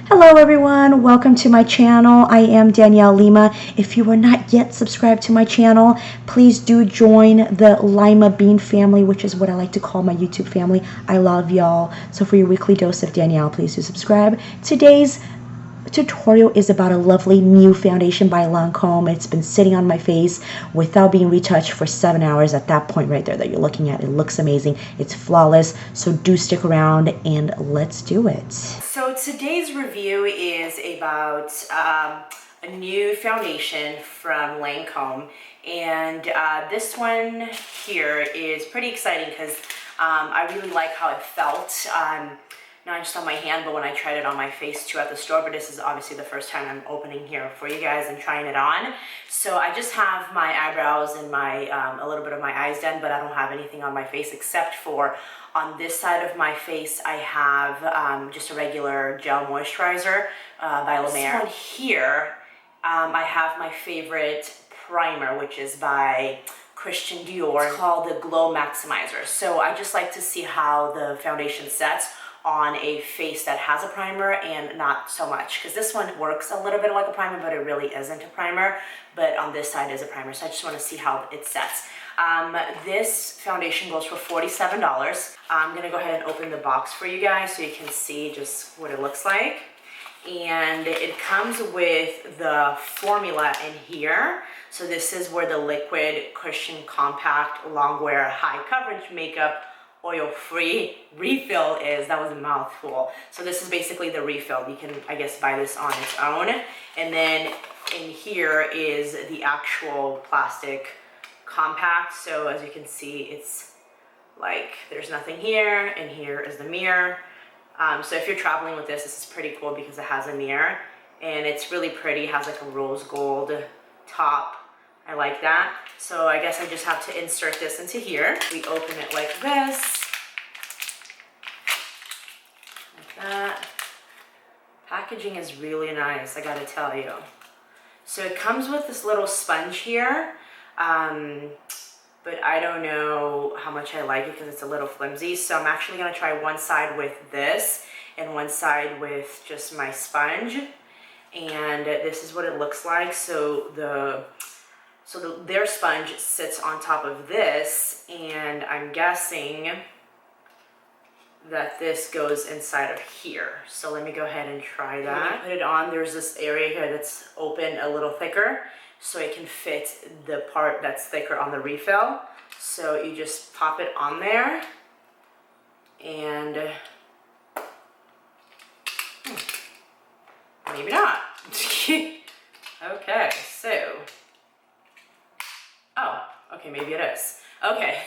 Hello everyone, welcome to my channel. I am Danielle Lima. If you are not yet subscribed to my channel, please do join the Lima Bean family, which is what I like to call my YouTube family. I love y'all. So for your weekly dose of Danielle, please do subscribe. Today's tutorial is about a lovely new foundation by Lancome. It's been sitting on my face without being retouched for 7 hours. At that point right there that you're looking at, it looks amazing. It's flawless. So do stick around and let's do it. So today's review is about a new foundation from Lancome, and this one here is pretty exciting because I really like how it felt. Not just on my hand, but when I tried it on my face too at the store. But this is obviously the first time I'm opening here for you guys and trying it on. So I just have my eyebrows and my a little bit of my eyes done, but I don't have anything on my face except for on this side of my face I have just a regular gel moisturizer by La Mer. This one here, I have my favorite primer, which is by Christian Dior. It's called the Glow Maximizer. So I just like to see how the foundation sets on a face that has a primer and not so much, because this one works a little bit like a primer, but it really isn't a primer. But on this side is a primer, so I just want to see how it sets. This foundation goes for $47. I'm gonna go ahead and open the box for you guys so you can see just what it looks like. And it comes with the formula in here. So this is where the liquid cushion compact longwear high coverage makeup oil-free refill is. That was a mouthful. So this is basically the refill. You can, I guess, buy this on its own. And then in here is the actual plastic compact. So as you can see, it's like there's nothing here, and here is the mirror. So if you're traveling with this is pretty cool because it has a mirror, and it's really pretty. It has like a rose gold top. I like that. So I guess I just have to insert this into here. We open it like this. Like that. Packaging is really nice, I gotta tell you. So it comes with this little sponge here. But I don't know how much I like it because it's a little flimsy. So I'm actually gonna try one side with this and one side with just my sponge. And this is what it looks like. So their sponge sits on top of this, and I'm guessing that this goes inside of here. So let me go ahead and try that. When you put it on, there's this area here that's open a little thicker, so it can fit the part that's thicker on the refill. So you just pop it on there, and maybe not. Okay, so. Oh, okay, maybe it is. Okay,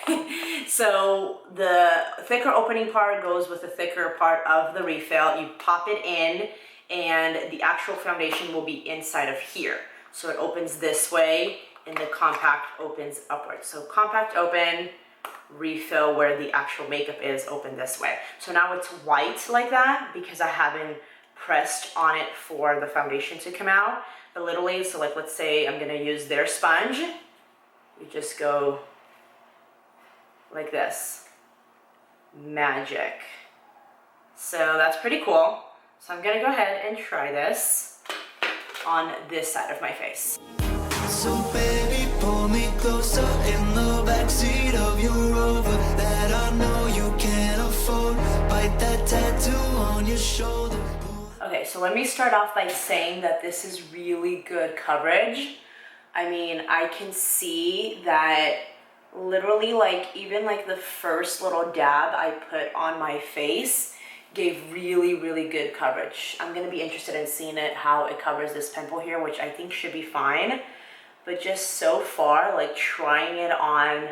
so the thicker opening part goes with the thicker part of the refill. You pop it in, and the actual foundation will be inside of here. So it opens this way, and the compact opens upwards. So compact open, refill where the actual makeup is, open this way. So now it's white like that because I haven't pressed on it for the foundation to come out. But literally, so like let's say I'm gonna use their sponge. You just go like this. Magic. So that's pretty cool. So I'm gonna go ahead and try this on this side of my face. So baby, pull me closer in the backseat of your Rover that I know you can't afford. Bite that tattoo on your shoulder. Okay, so let me start off by saying that this is really good coverage. I mean, I can see that literally like even like the first little dab I put on my face gave really, really good coverage. I'm gonna be interested in seeing it, how it covers this pimple here, which I think should be fine. But just so far, like trying it on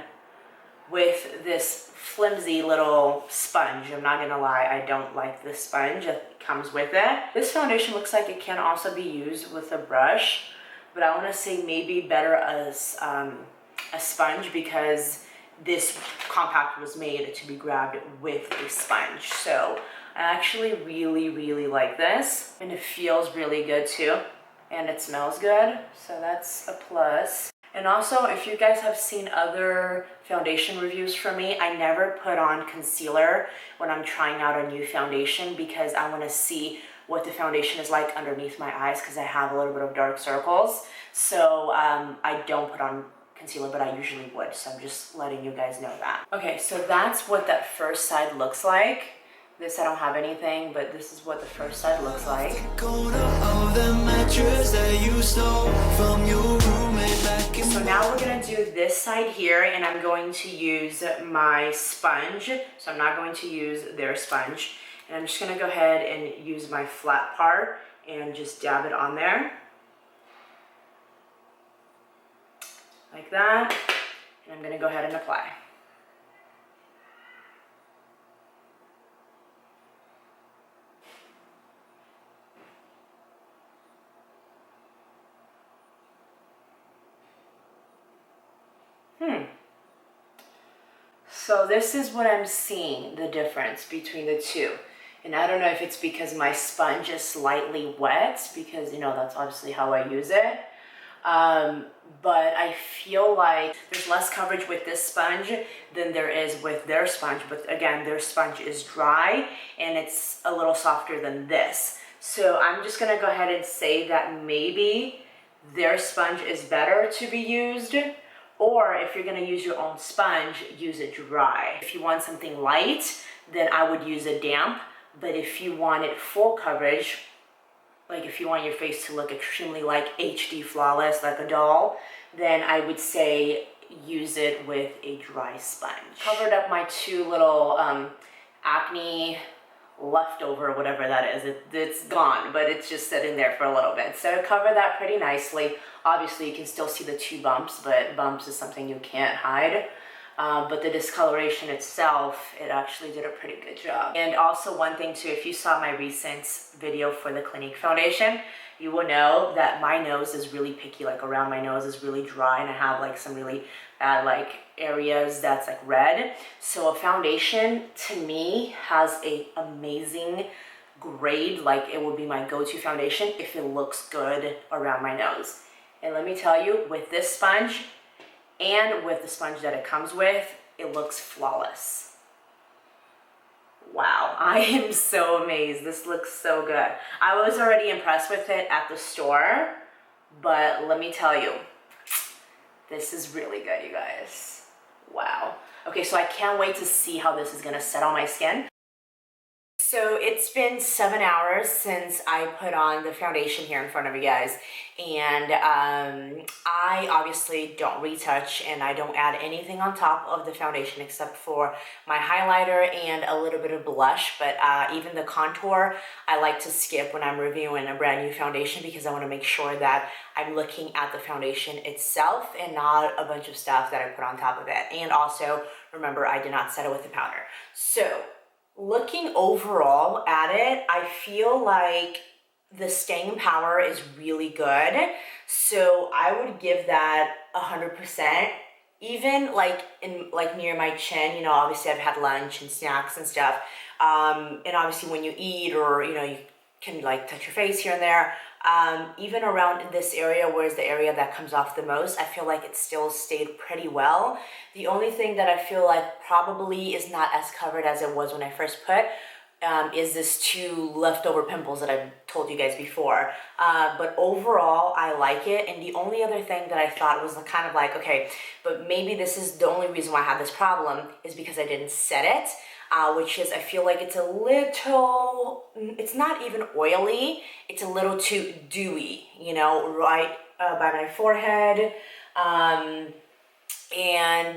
with this flimsy little sponge, I'm not gonna lie, I don't like this sponge that comes with it. This foundation looks like it can also be used with a brush, but I want to say maybe better as a sponge because this compact was made to be grabbed with a sponge. So I actually really, really like this, and it feels really good too, and it smells good, so that's a plus. And also, if you guys have seen other foundation reviews from me, I never put on concealer when I'm trying out a new foundation because I want to see what the foundation is like underneath my eyes because I have a little bit of dark circles. So I don't put on concealer, but I usually would. So I'm just letting you guys know that. Okay, so that's what that first side looks like. This, I don't have anything, but this is what the first side looks like. So now we're gonna do this side here, and I'm going to use my sponge. So I'm not going to use their sponge. And I'm just gonna go ahead and use my flat part and just dab it on there. Like that. And I'm gonna go ahead and apply. So this is what I'm seeing, the difference between the two. And I don't know if it's because my sponge is slightly wet, because, you know, that's obviously how I use it. But I feel like there's less coverage with this sponge than there is with their sponge. But again, their sponge is dry and it's a little softer than this. So I'm just gonna go ahead and say that maybe their sponge is better to be used. Or if you're gonna use your own sponge, use it dry. If you want something light, then I would use a damp. But if you want it full coverage, like if you want your face to look extremely like HD flawless, like a doll, then I would say use it with a dry sponge. Covered up my two little acne leftover, whatever that is. It's gone, but it's just sitting there for a little bit. So cover that pretty nicely. Obviously, you can still see the two bumps, but bumps is something you can't hide. But the discoloration itself, it actually did a pretty good job. And also one thing too, if you saw my recent video for the Clinique foundation, you will know that my nose is really picky, like around my nose is really dry, and I have like some really bad like areas that's like red. So a foundation to me has a amazing grade, like it would be my go-to foundation if it looks good around my nose. And let me tell you, with this sponge, and with the sponge that it comes with, it looks flawless. Wow, I am so amazed. This looks so good. I was already impressed with it at the store, but let me tell you, this is really good, you guys. Wow. Okay, so I can't wait to see how this is gonna set on my skin. So it's been 7 hours since I put on the foundation here in front of you guys, and I obviously don't retouch and I don't add anything on top of the foundation except for my highlighter and a little bit of blush, but even the contour I like to skip when I'm reviewing a brand new foundation because I want to make sure that I'm looking at the foundation itself and not a bunch of stuff that I put on top of it. And also, remember, I did not set it with the powder. So looking overall at it, I feel like the staying power is really good. So I would give that 100%. Even like in like near my chin, you know, obviously I've had lunch and snacks and stuff. And obviously when you eat, or, you know, you can like touch your face here and there. Even around this area, where's the area that comes off the most, I feel like it still stayed pretty well. The only thing that I feel like probably is not as covered as it was when I first put is this two leftover pimples that I've told you guys before. But overall, I like it. And the only other thing that I thought was kind of like, okay, but maybe this is the only reason why I have this problem is because I didn't set it. Which is, I feel like it's a little, it's not even oily, it's a little too dewy, you know, right by my forehead. And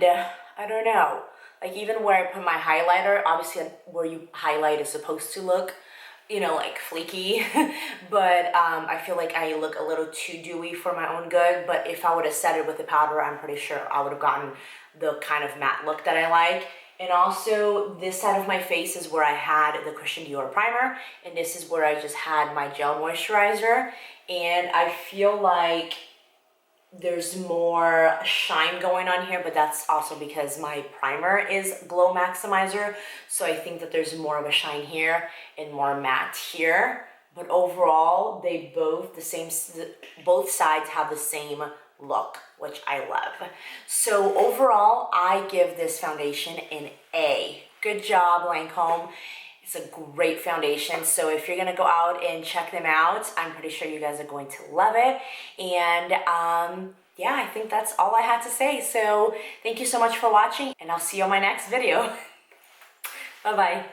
I don't know, like even where I put my highlighter, obviously where you highlight is supposed to look, you know, like flaky, but I feel like I look a little too dewy for my own good. But if I would have set it with the powder, I'm pretty sure I would have gotten the kind of matte look that I like. And also, this side of my face is where I had the Christian Dior primer, and this is where I just had my gel moisturizer. And I feel like there's more shine going on here, but that's also because my primer is Glow Maximizer. So I think that there's more of a shine here and more matte here. But overall, they both sides have the same look, which I love. So overall, I give this foundation an A. Good job, Lancome. It's a great foundation. So if you're gonna go out and check them out, I'm pretty sure you guys are going to love it. And yeah, I think that's all I had to say. So thank you so much for watching, and I'll see you on my next video. Bye-bye.